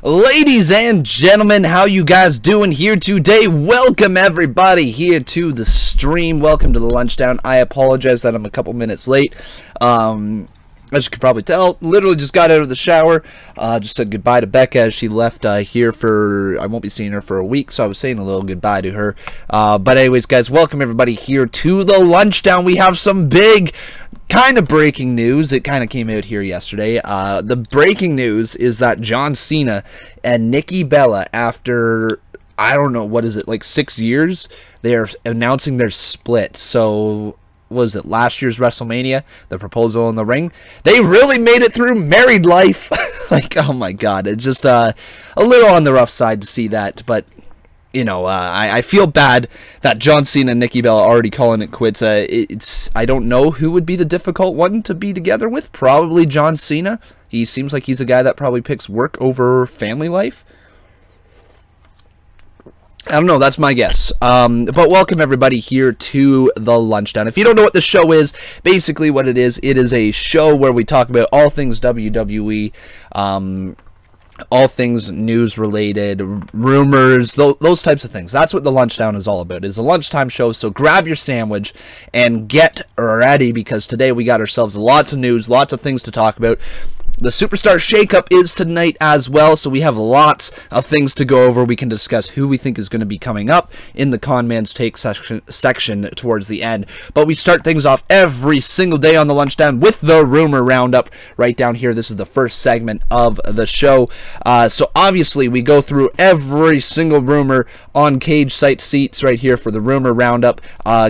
Ladies and gentlemen, how you guys doing here today? Welcome everybody here to the stream. Welcome to the lunchtime. I apologize that I'm a couple minutes late. As you can probably tell, literally just got out of the shower. Just said goodbye to Becca as she left here for, I won't be seeing her for a week, so I was saying a little goodbye to her. But anyways, guys, welcome everybody here to the lunchtime. We have some big kind of breaking news. It kind of came out here yesterday. The breaking news is that John Cena and Nikki Bella, after, I don't know, what is it, like 6 years, they are announcing their split. So was it last year's WrestleMania, the proposal in the ring? They really made it through married life. Like, oh my god, it's just a little on the rough side to see that, but you know, I feel bad that John Cena and Nikki Bella already calling it quits. I don't know who would be the difficult one to be together with. Probably John Cena. He seems like he's a guy that probably picks work over family life. I don't know, that's my guess. But welcome everybody here to the lunchtime. If you don't know what the show is, basically what it is a show where we talk about all things WWE, all things news related, rumors, those types of things. That's what the lunchtime is all about. It's a lunchtime show, so grab your sandwich and get ready, because today we got ourselves lots of news, lots of things to talk about. The Superstar Shakeup is tonight as well, so we have lots of things to go over. We can discuss who we think is going to be coming up in the Conman's Take section towards the end. But we start things off every single day on the lunchtime with the Rumor Roundup right down here. This is the first segment of the show. So obviously we go through every single rumor on Cage Site Seats right here for the Rumor Roundup.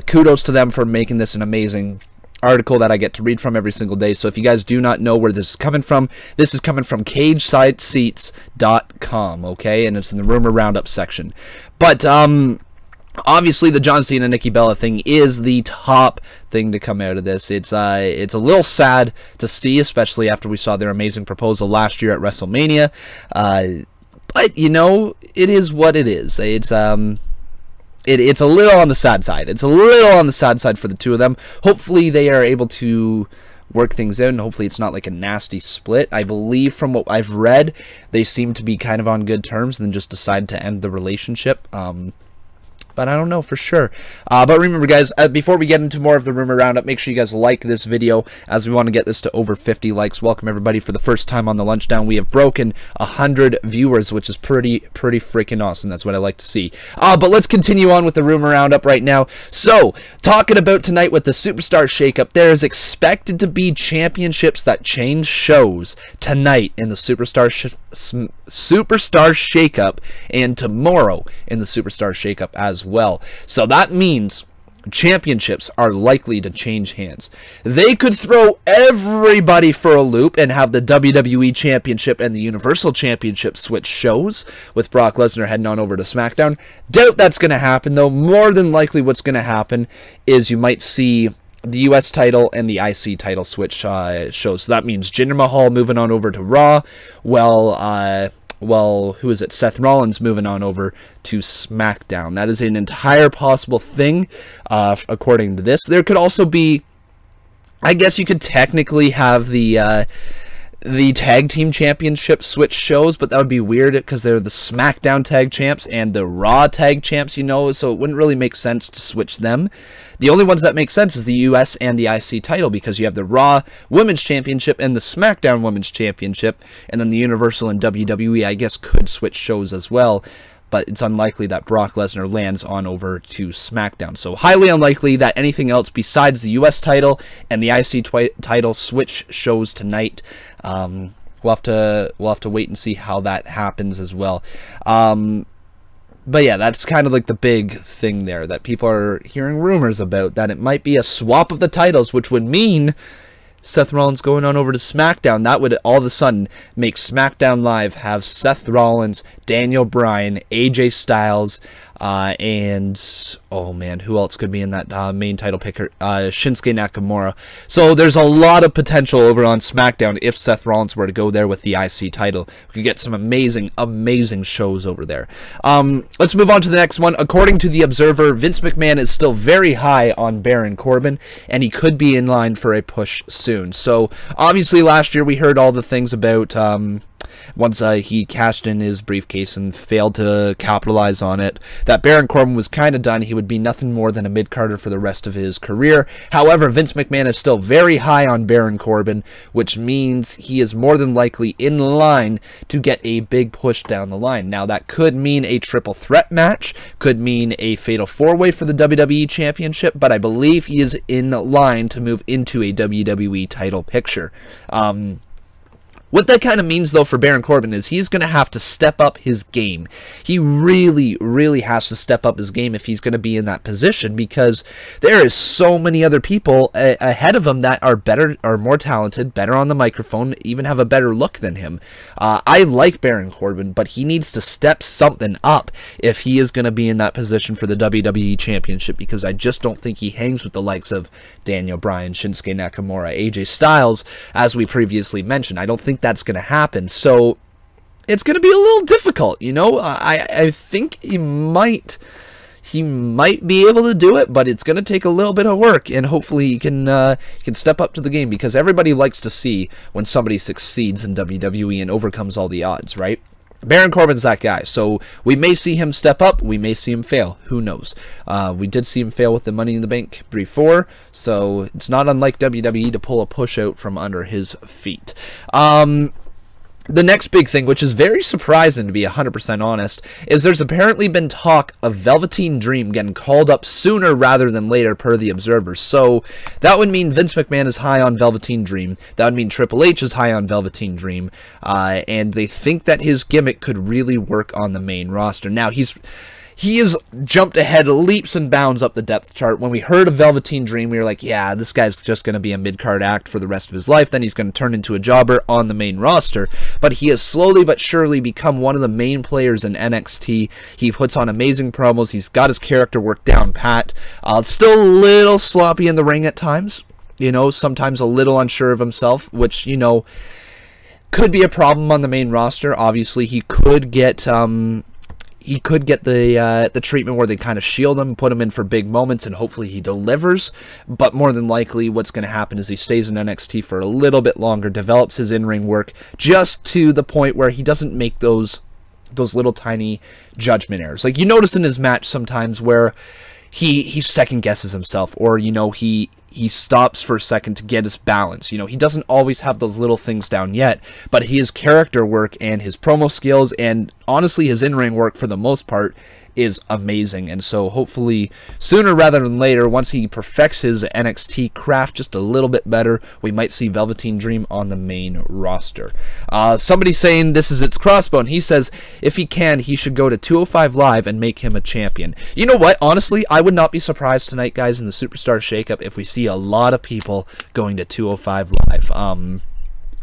Kudos to them for making this an amazing article that I get to read from every single day. So if you guys do not know where this is coming from CageSiteSeats.com, okay? And it's in the Rumor Roundup section. But obviously the John Cena Nikki Bella thing is the top thing to come out of this. It's a little sad to see, especially after we saw their amazing proposal last year at WrestleMania. But you know, it is what it is. It's a little on the sad side. It's a little on the sad side for the two of them. Hopefully they are able to work things out, and hopefully it's not like a nasty split. I believe from what I've read, they seem to be kind of on good terms and then just decide to end the relationship. But I don't know for sure. But remember, guys, before we get into more of the Rumor Roundup, make sure you guys like this video, as we want to get this to over 50 likes. Welcome, everybody. For the first time on the lunchtime, we have broken 100 viewers, which is pretty freaking awesome. That's what I like to see. But let's continue on with the Rumor Roundup right now. So, talking about tonight with the Superstar Shakeup, there is expected to be championships that change shows tonight in the Superstar Shakeup, and tomorrow in the Superstar Shakeup as well. So that means championships are likely to change hands. They could throw everybody for a loop and have the WWE Championship and the Universal Championship switch shows, with Brock Lesnar heading on over to SmackDown. Doubt that's going to happen, though. More than likely what's going to happen is you might see the US title and the IC title switch shows. So that means Jinder Mahal moving on over to Raw, well, who is it? Seth Rollins moving on over to SmackDown. That is an entire possible thing, according to this. There could also be, I guess you could technically have the tag team championship switch shows, but that would be weird because they're the SmackDown tag champs and the Raw tag champs, you know, so it wouldn't really make sense to switch them. The only ones that make sense is the US and the IC title, because you have the Raw Women's Championship and the SmackDown Women's Championship, and then the Universal and WWE, I guess, could switch shows as well, but it's unlikely that Brock Lesnar lands on over to SmackDown. So highly unlikely that anything else besides the US title and the IC title switch shows tonight. We'll have to wait and see how that happens as well. But yeah, that's kind of like the big thing there, that people are hearing rumors about, that it might be a swap of the titles, which would mean Seth Rollins going on over to SmackDown. That would all of a sudden make SmackDown Live have Seth Rollins Daniel Bryan, AJ Styles, and oh man, who else could be in that main title picker? Shinsuke Nakamura. So there's a lot of potential over on SmackDown if Seth Rollins were to go there with the IC title. We could get some amazing, amazing shows over there. Let's move on to the next one. According to The Observer, Vince McMahon is still very high on Baron Corbin, and he could be in line for a push soon. So obviously last year we heard all the things about once he cashed in his briefcase and failed to capitalize on it, that Baron Corbin was kind of done. He would be nothing more than a mid-carder for the rest of his career. However, Vince McMahon is still very high on Baron Corbin, which means he is more than likely in line to get a big push down the line. Now, that could mean a triple threat match, could mean a fatal four-way for the WWE Championship, but I believe he is in line to move into a WWE title picture. What that kind of means, though, for Baron Corbin is he's going to have to step up his game. He really, really has to step up his game if he's going to be in that position, because there is so many other people ahead of him that are better, are more talented, better on the microphone, even have a better look than him. I like Baron Corbin, but he needs to step something up if he is going to be in that position for the WWE Championship, because I just don't think he hangs with the likes of Daniel Bryan, Shinsuke Nakamura, AJ Styles, as we previously mentioned. I don't think that's going to happen, so it's going to be a little difficult, you know. I think he might be able to do it, but it's going to take a little bit of work, and hopefully he can step up to the game, because everybody likes to see when somebody succeeds in WWE and overcomes all the odds, right? Baron Corbin's that guy, so we may see him step up, we may see him fail, who knows. We did see him fail with the Money in the Bank before, so it's not unlike WWE to pull a push out from under his feet. The next big thing, which is very surprising to be 100% honest, is there's apparently been talk of Velveteen Dream getting called up sooner rather than later per The Observer. So that would mean Vince McMahon is high on Velveteen Dream. That would mean Triple H is high on Velveteen Dream. And they think that his gimmick could really work on the main roster. Now, he has jumped ahead leaps and bounds up the depth chart. When we heard of Velveteen Dream, we were like, yeah, this guy's just going to be a mid-card act for the rest of his life. Then he's going to turn into a jobber on the main roster. But he has slowly but surely become one of the main players in NXT. He puts on amazing promos. He's got his character work down pat. Still a little sloppy in the ring at times. You know, sometimes a little unsure of himself, which, you know, could be a problem on the main roster. Obviously, he could get the treatment where they kind of shield him, put him in for big moments, and hopefully he delivers. But more than likely, what's going to happen is he stays in NXT for a little bit longer, develops his in-ring work just to the point where he doesn't make those little tiny judgment errors. Like you notice in his match sometimes where he second guesses himself, or you know he stops for a second to get his balance. You know, he doesn't always have those little things down yet, but his character work and his promo skills and honestly his in-ring work for the most part is amazing. And so hopefully sooner rather than later, once he perfects his NXT craft just a little bit better, we might see Velveteen Dream on the main roster. Somebody saying this is its crossbone. He says if he can, he should go to 205 Live and make him a champion. You know what? Honestly, I would not be surprised tonight, guys, in the Superstar Shakeup if we see a lot of people going to 205 Live.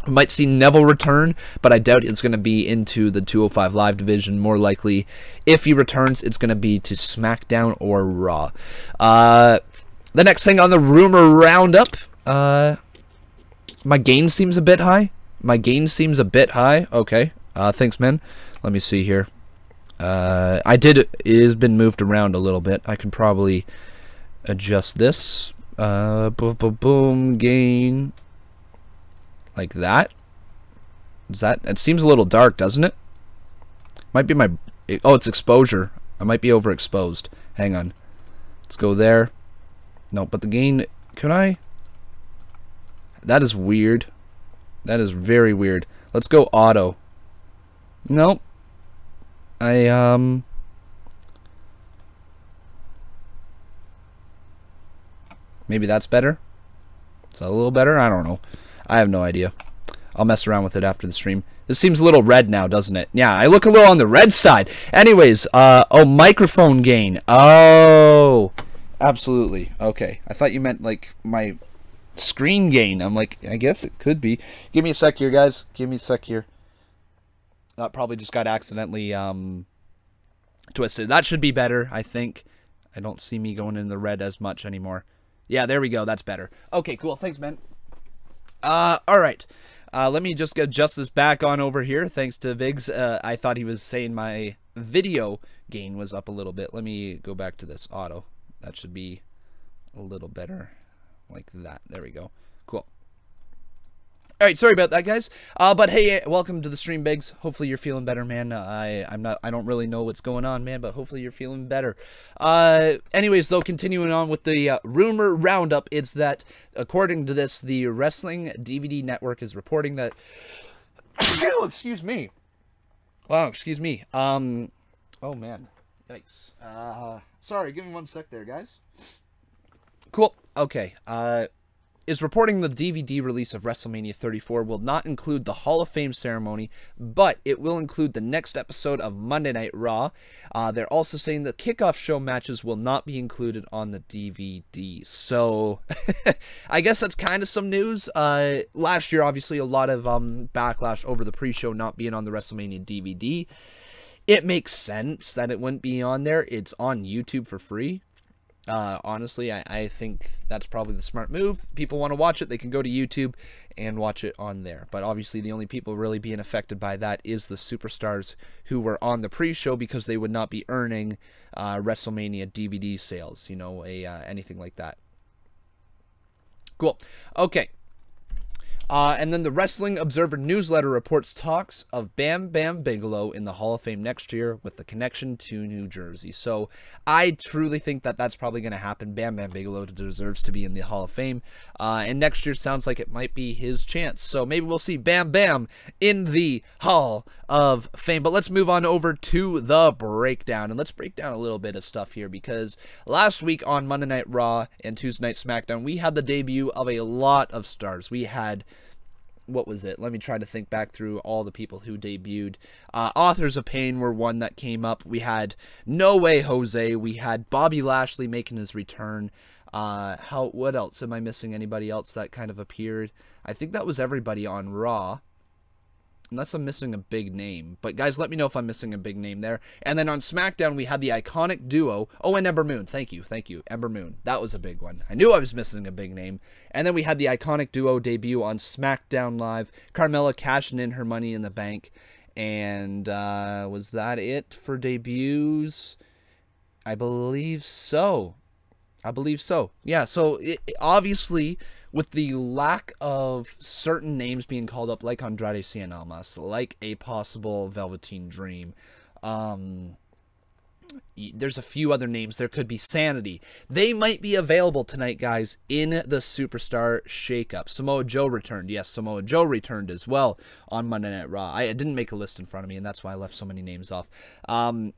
We might see Neville return, but I doubt it's going to be into the 205 Live division. More likely, if he returns, it's going to be to SmackDown or Raw. The next thing on the rumor roundup, my gain seems a bit high. Okay. Thanks, man. Let me see here. It has been moved around a little bit. I can probably adjust this. Boom, gain. Like that. It seems a little dark, doesn't it? Might be oh, it's exposure. I might be overexposed. Hang on. Let's go there. No, but the gain, can I? That is weird. That is very weird. Let's go auto. Nope. Maybe that's better. Is that a little better? I don't know. I have no idea. I'll mess around with it after the stream. This seems a little red now, doesn't it? Yeah, I look a little on the red side. Anyways, oh, microphone gain. Oh, absolutely. Okay. I thought you meant, like, my screen gain. I'm like, I guess it could be. Give me a sec here, guys. Give me a sec here. That probably just got accidentally twisted. That should be better, I think. I don't see me going in the red as much anymore. Yeah, there we go. That's better. Okay, cool. Thanks, man. All right. Let me just adjust this back on over here. Thanks to Viggs. I thought he was saying my video gain was up a little bit. Let me go back to this auto. That should be a little better like that. There we go. Cool. All right, sorry about that, guys. But hey, welcome to the stream, Biggs. Hopefully you're feeling better, man. I don't really know what's going on, man, but hopefully you're feeling better. Anyways, though, continuing on with the rumor roundup, it's that according to this, the Wrestling DVD Network is reporting that. Excuse me. Wow, excuse me. Oh man, yikes. Sorry, give me 1 sec there, guys. Cool. Okay. Is reporting the DVD release of WrestleMania 34 will not include the Hall of Fame ceremony, but it will include the next episode of Monday Night Raw. They're also saying the kickoff show matches will not be included on the DVD. So, I guess that's kind of some news. Last year, obviously, a lot of backlash over the pre-show not being on the WrestleMania DVD. It makes sense that it wouldn't be on there. It's on YouTube for free. Honestly, I think that's probably the smart move. People want to watch it, they can go to YouTube and watch it on there. But obviously the only people really being affected by that is the superstars who were on the pre-show, because they would not be earning WrestleMania DVD sales, you know, anything like that. Cool. Okay. And then the Wrestling Observer newsletter reports talks of Bam Bam Bigelow in the Hall of Fame next year with the connection to New Jersey. So I truly think that that's probably going to happen. Bam Bam Bigelow deserves to be in the Hall of Fame. And next year sounds like it might be his chance. So maybe we'll see Bam Bam in the Hall of Fame. But let's move on over to the breakdown. And let's break down a little bit of stuff here, because last week on Monday Night Raw and Tuesday Night SmackDown, we had the debut of a lot of stars. We had... what was it? Let me try to think back through all the people who debuted. Authors of Pain were one that came up. We had No Way Jose. We had Bobby Lashley making his return. What else? Am I missing anybody else that kind of appeared? I think that was everybody on Raw. Unless I'm missing a big name. But guys, let me know if I'm missing a big name there. And then on SmackDown, we had the iconic duo. Oh, and Ember Moon. Thank you. Thank you. Ember Moon. That was a big one. I knew I was missing a big name. And then we had the iconic duo debut on SmackDown Live. Carmella cashing in her Money in the Bank. And was that it for debuts? I believe so. Yeah, so obviously... with the lack of certain names being called up, like Andrade Cien Almas, like a possible Velveteen Dream, there's a few other names. There could be Sanity. They might be available tonight, guys, in the Superstar Shakeup. Samoa Joe returned. Yes, Samoa Joe returned as well on Monday Night Raw. I didn't make a list in front of me, and that's why I left so many names off.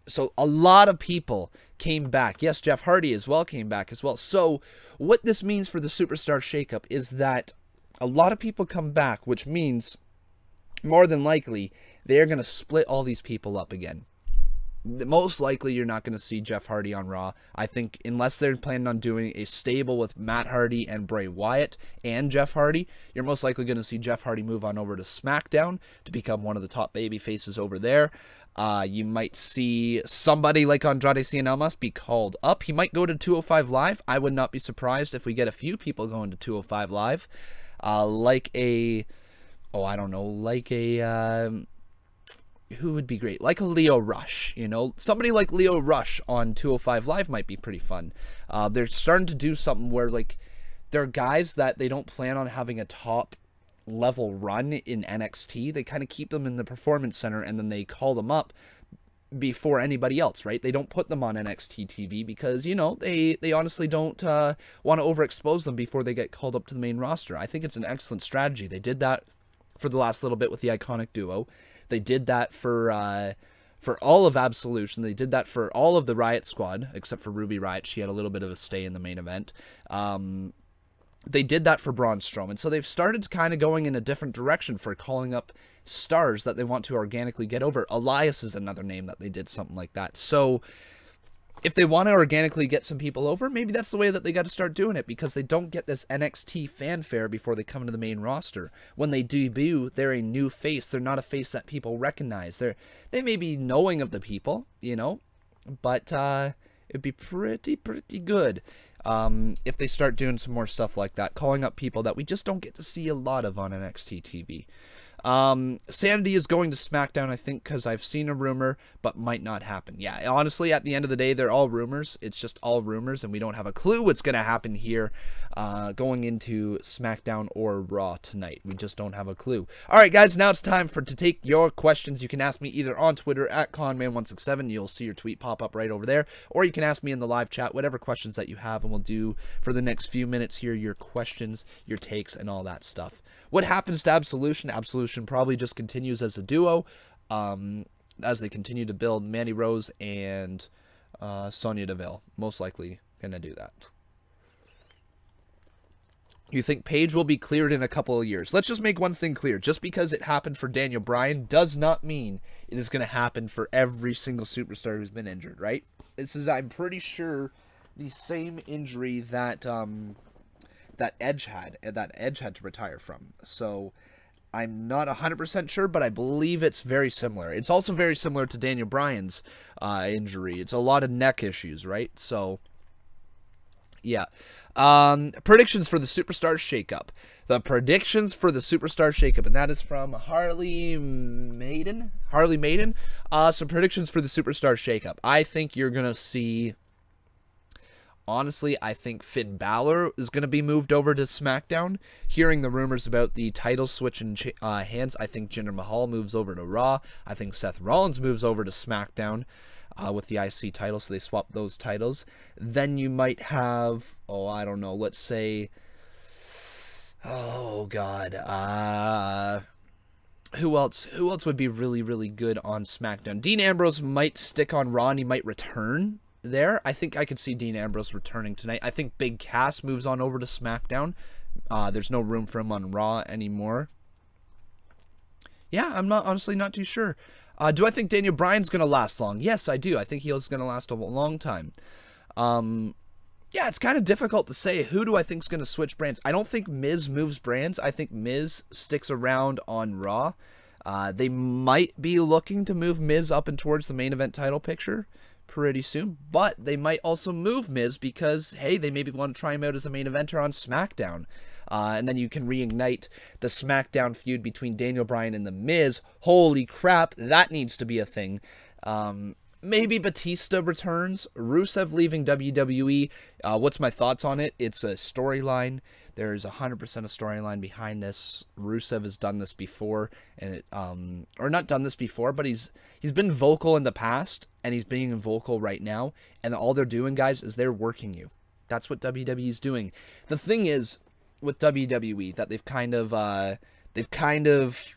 So a lot of people came back. Yes, Jeff Hardy as well came back as well. So what this means for the Superstar Shakeup is that a lot of people come back, which means more than likely they're going to split all these people up again. Most likely, you're not going to see Jeff Hardy on Raw. I think unless they're planning on doing a stable with Matt Hardy and Bray Wyatt and Jeff Hardy, you're most likely going to see Jeff Hardy move on over to SmackDown to become one of the top baby faces over there. You might see somebody like Andrade Cien Almas be called up. He might go to 205 Live. I would not be surprised if we get a few people going to 205 Live. Who would be great? Like a Leo Rush, you know? Somebody like Leo Rush on 205 Live might be pretty fun. They're starting to do something where, like, there are guys that they don't plan on having a top level run in NXT. They kind of keep them in the Performance Center, and then they call them up before anybody else, right? They don't put them on NXT TV because, you know, they honestly don't want to overexpose them before they get called up to the main roster. I think it's an excellent strategy. They did that for the last little bit with the iconic duo. They did that for all of Absolution. They did that for all of the Riot Squad, except for Ruby Riot. She had a little bit of a stay in the main event. They did that for Braun Strowman. So they've started kind of going in a different direction for calling up stars that they want to organically get over. Elias is another name that they did something like that. So if they want to organically get some people over, maybe that's the way that they got to start doing it, because they don't get this NXT fanfare before they come into the main roster. When they debut, they're a new face. They're not a face that people recognize. They may be knowing of the people, you know, but it'd be pretty good if they start doing some more stuff like that, calling up people that we just don't get to see a lot of on NXT TV. Sanity is going to SmackDown, I think, because I've seen a rumor, but might not happen. Yeah, honestly, at the end of the day, they're all rumors. It's just all rumors, and we don't have a clue what's going to happen here going into SmackDown or Raw tonight. We just don't have a clue. All right, guys, now it's time to take your questions. You can ask me either on Twitter at Conman167. You'll see your tweet pop up right over there, or you can ask me in the live chat, whatever questions that you have, and we'll do for the next few minutes here your questions, your takes, and all that stuff. What happens to Absolution? Absolution probably just continues as a duo as they continue to build Mandy Rose and Sonya Deville. Most likely going to do that. You think Paige will be cleared in a couple of years? Let's just make one thing clear. Just because it happened for Daniel Bryan does not mean it is going to happen for every single superstar who's been injured, right? This is, I'm pretty sure, the same injury that that Edge had to retire from. So I'm not 100% sure, but I believe it's very similar. It's also very similar to Daniel Bryan's injury. It's a lot of neck issues, right? So yeah. Predictions for the Superstar Shakeup. The predictions for the Superstar Shakeup, and that is from Harley Maiden. So predictions for the Superstar Shakeup. I think you're going to see... Honestly, I think Finn Balor is going to be moved over to SmackDown. Hearing the rumors about the title switch in hands, I think Jinder Mahal moves over to Raw. I think Seth Rollins moves over to SmackDown with the IC title, so they swap those titles. Then you might have, oh, I don't know, let's say, oh, God, who else would be really good on SmackDown? Dean Ambrose might stick on Raw, and he might return there. I think I could see Dean Ambrose returning tonight. I think Big Cass moves on over to SmackDown. There's no room for him on Raw anymore. Yeah, I'm honestly not too sure. Do I think Daniel Bryan's going to last long? Yes, I do. I think he's going to last a long time. Yeah, it's kind of difficult to say. Who do I think is going to switch brands? I don't think Miz moves brands. I think Miz sticks around on Raw. They might be looking to move Miz up and towards the main event title picture pretty soon, but they might also move Miz because, hey, they maybe want to try him out as a main eventer on SmackDown. And then you can reignite the SmackDown feud between Daniel Bryan and The Miz. Holy crap, that needs to be a thing. Maybe Batista returns. Rusev leaving WWE. What's my thoughts on it? It's a storyline. There's 100% a storyline behind this. Rusev has done this before, and or not done this before, but he's been vocal in the past, and he's being vocal right now. And all they're doing, guys, is they're working you. That's what WWE's doing. The thing is with WWE that they've kind of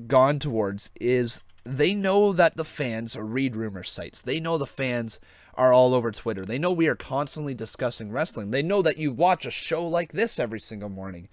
gone towards is they know that the fans read rumor sites. They know the fans are all over Twitter. They know we are constantly discussing wrestling. They know that you watch a show like this every single morning.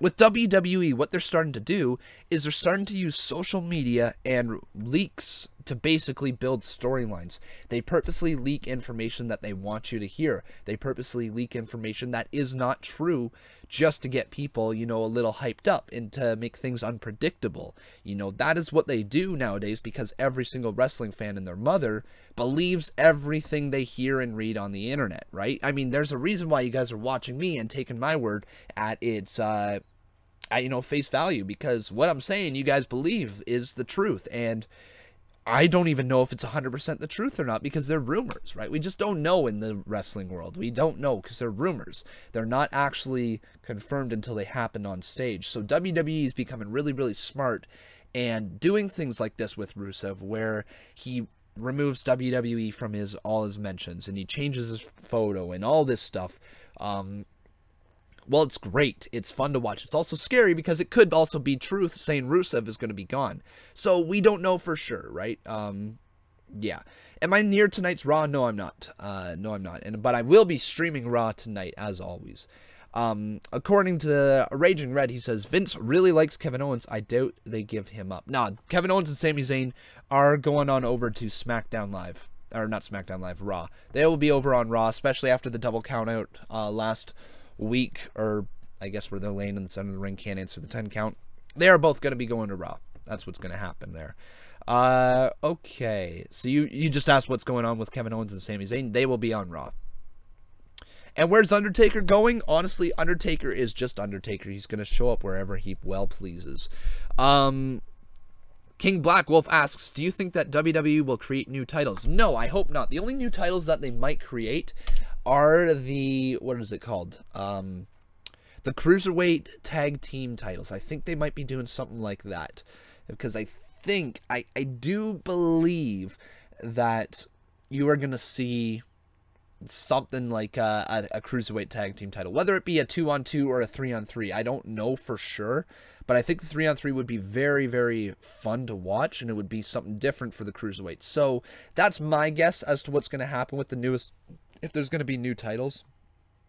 With WWE, what they're starting to do is they're starting to use social media and leaks to basically build storylines. They purposely leak information that they want you to hear. They purposely leak information that is not true just to get people, you know, a little hyped up and to make things unpredictable. You know, that is what they do nowadays because every single wrestling fan and their mother believes everything they hear and read on the internet, right? I mean, there's a reason why you guys are watching me and taking my word at its, you know, face value, because what I'm saying you guys believe is the truth, and I don't even know if it's 100% the truth or not because they're rumors, right? We just don't know in the wrestling world. We don't know because they're rumors. They're not actually confirmed until they happen on stage. So WWE is becoming really smart and doing things like this with Rusev, where he removes WWE from all his mentions and he changes his photo and all this stuff. Well, it's great. It's fun to watch. It's also scary because it could also be truth saying Rusev is going to be gone. So we don't know for sure, right? Yeah. Am I near tonight's Raw? No, I'm not. No, I'm not. But I will be streaming Raw tonight, as always. According to Raging Red, he says, Vince really likes Kevin Owens. I doubt they give him up. Nah, Kevin Owens and Sami Zayn are going on over to SmackDown Live. or not SmackDown Live, Raw. They will be over on Raw, especially after the double count out last week, or I guess where they're laying in the center of the ring, can't answer the 10 count. They are both going to be going to Raw. That's what's going to happen there. Okay, so you just asked what's going on with Kevin Owens and Sami Zayn. They will be on Raw. And where's Undertaker going? Honestly, Undertaker is just Undertaker. He's going to show up wherever he well pleases. King Black Wolf asks, do you think that WWE will create new titles? No, I hope not. The only new titles that they might create are the, what is it called? The Cruiserweight Tag Team titles. I think they might be doing something like that. Because I do believe that you are going to see something like a Cruiserweight Tag Team title. Whether it be a 2-on-2 or a 3-on-3, I don't know for sure. But I think the 3-on-3 would be very, very fun to watch, and it would be something different for the Cruiserweight. So that's my guess as to what's going to happen with the newest, if there's going to be new titles.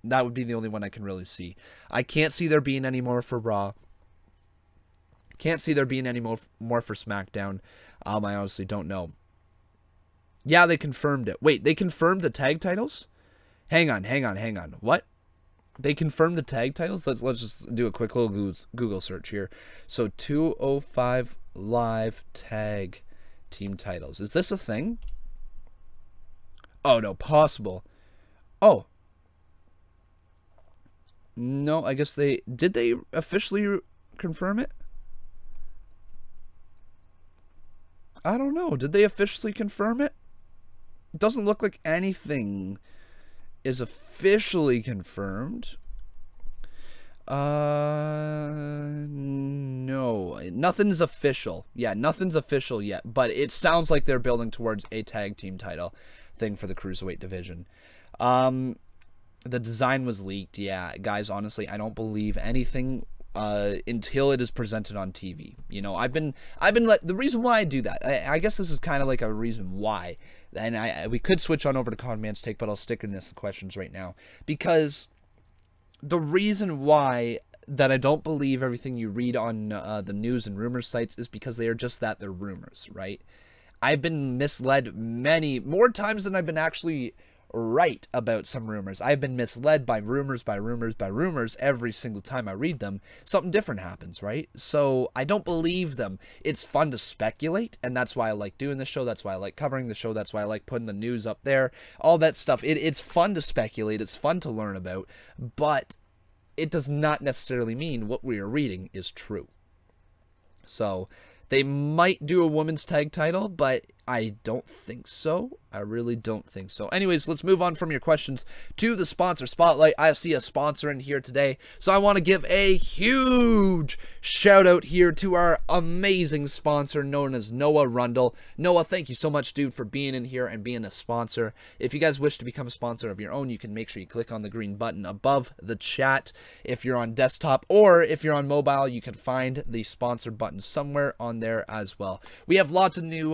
That would be the only one I can really see. I can't see there being any more for Raw. Can't see there being any more for SmackDown. I honestly don't know. Yeah, they confirmed it. Wait, they confirmed the tag titles? Hang on. What? They confirmed the tag titles? Let's just do a quick little Google search here. So 205 Live Tag Team titles. Is this a thing? Oh, no, possible. Oh. No, I guess did they officially confirm it? I don't know. Did they officially confirm it? It doesn't look like anything is officially confirmed. No. Nothing's official. Yeah, nothing's official yet. But it sounds like they're building towards a tag team title thing for the Cruiserweight division. The design was leaked. Yeah, guys, honestly, I don't believe anything until it is presented on TV. You know, the reason why I do that, I guess this is kind of like a reason why, and we could switch on over to Conman's take, but I'll stick in this questions right now, because the reason why that I don't believe everything you read on the news and rumor sites is because they are just that, they're rumors, right? I've been misled many more times than I've been actually right about some rumors. I've been misled by rumors every single time I read them. Something different happens, right? So I don't believe them. It's fun to speculate, and that's why I like doing the show. That's why I like covering the show. That's why I like putting the news up there. All that stuff. It's fun to speculate. It's fun to learn about, but it does not necessarily mean what we are reading is true. So they might do a women's tag title, but I don't think so. I really don't think so. Anyways, let's move on from your questions to the sponsor spotlight. I see a sponsor in here today, so I want to give a huge shout out here to our amazing sponsor known as Noah Rundle. Noah, thank you so much, dude, for being in here and being a sponsor. If you guys wish to become a sponsor of your own, you can make sure you click on the green button above the chat. If you're on desktop or if you're on mobile, you can find the sponsor button somewhere on there as well. We have lots of new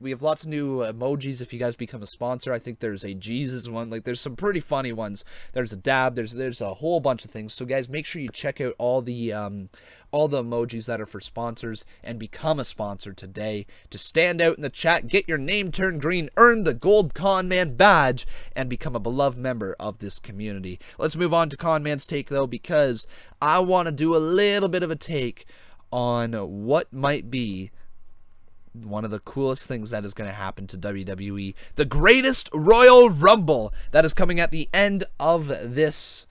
emojis if you guys become a sponsor. I think there's a Jesus one. Like, there's some pretty funny ones. There's a dab. There's a whole bunch of things. So, guys, make sure you check out all the emojis that are for sponsors and become a sponsor today to stand out in the chat, get your name turned green, earn the gold Conman badge, and become a beloved member of this community. Let's move on to Conman's take, though, because I want to do a little bit of a take on what might be one of the coolest things that is going to happen to WWE. The greatest Royal Rumble that is coming at the end of this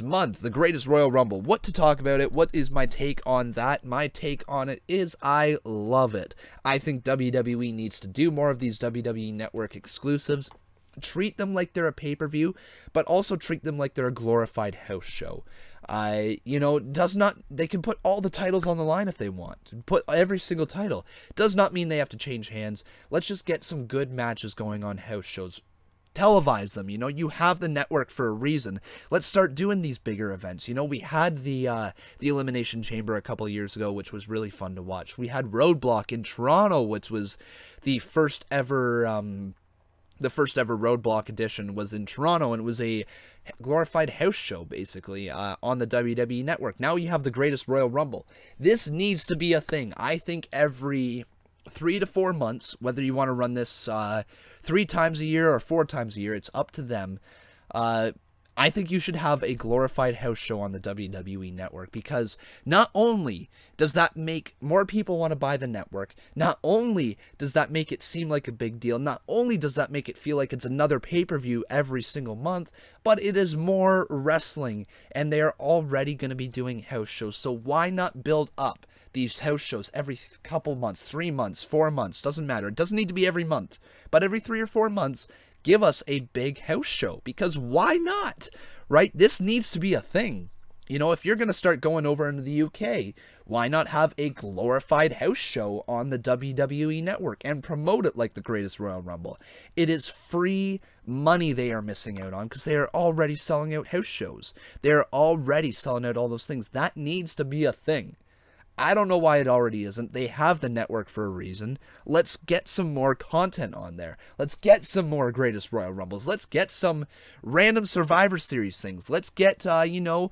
month. The greatest Royal Rumble. What to talk about it? What is my take on that? My take on it is I love it. I think WWE needs to do more of these WWE Network exclusives. Treat them like they're a pay-per-view, but also treat them like they're a glorified house show. You know, they can put all the titles on the line if they want. Put every single title. Does not mean they have to change hands. Let's just get some good matches going on house shows. Televise them, you know, you have the network for a reason. Let's start doing these bigger events. You know, we had the Elimination Chamber a couple of years ago, which was really fun to watch. We had Roadblock in Toronto, which was the first ever Roadblock edition was in Toronto, and it was a glorified house show, basically, on the WWE Network. Now you have the greatest Royal Rumble. This needs to be a thing. I think every 3 to 4 months, whether you want to run this 3 3 times a year or 4 times a year. It's up to them. I think you should have a glorified house show on the WWE network, because not only does that make more people want to buy the network, not only does that make it seem like a big deal, not only does that make it feel like it's another pay-per-view every single month, but it is more wrestling, and they are already going to be doing house shows. So why not build up these house shows every couple months, 3 months, 4 months, doesn't matter. It doesn't need to be every month, but every 3 or 4 months, give us a big house show, because why not, right? This needs to be a thing. You know, if you're going to start going over into the UK, why not have a glorified house show on the WWE network and promote it like the greatest Royal Rumble? It is free money they are missing out on, because they are already selling out house shows. They are already selling out all those things. That needs to be a thing. I don't know why it already isn't. They have the network for a reason. Let's get some more content on there. Let's get some more Greatest Royal Rumbles. Let's get some random Survivor Series things. Let's get, you know,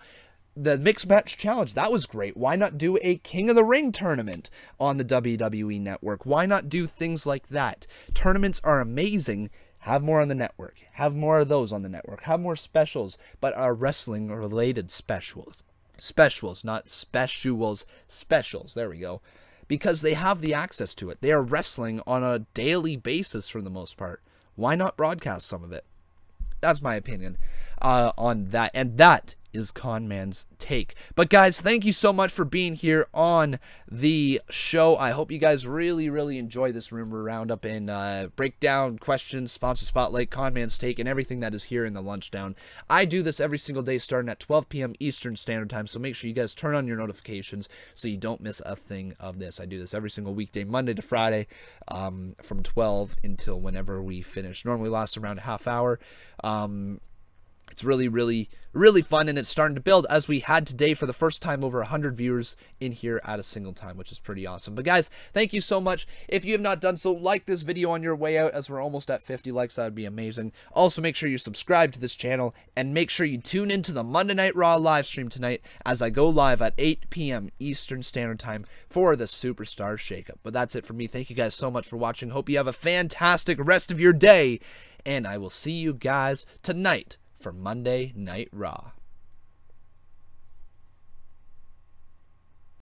the Mixed Match Challenge. That was great. Why not do a King of the Ring tournament on the WWE network? Why not do things like that? Tournaments are amazing. Have more on the network. Have more of those on the network. Have more specials, but are wrestling-related specials. Specials, not specials, specials. There we go. Because they have the access to it. They are wrestling on a daily basis for the most part. Why not broadcast some of it? That's my opinion on that. And that is Conman's take. But guys, thank you so much for being here on the show. I hope you guys really enjoy this rumor roundup and breakdown, questions, sponsor spotlight, Conman's take, and everything that is here in the lunchdown. I do this every single day starting at 12 p.m. Eastern Standard Time, so make sure you guys turn on your notifications so you don't miss a thing of this. I do this every single weekday, Monday to Friday, from 12 until whenever we finish. Normally lasts around a half hour. It's really fun, and it's starting to build, as we had today for the first time over 100 viewers in here at a single time, which is pretty awesome. But guys, thank you so much. If you have not done so, like this video on your way out, as we're almost at 50 likes. That would be amazing. Also, make sure you subscribe to this channel, and make sure you tune into the Monday Night Raw live stream tonight, as I go live at 8 p.m. Eastern Standard Time for the Superstar Shakeup. But that's it for me. Thank you guys so much for watching. Hope you have a fantastic rest of your day, and I will see you guys tonight for Monday Night Raw.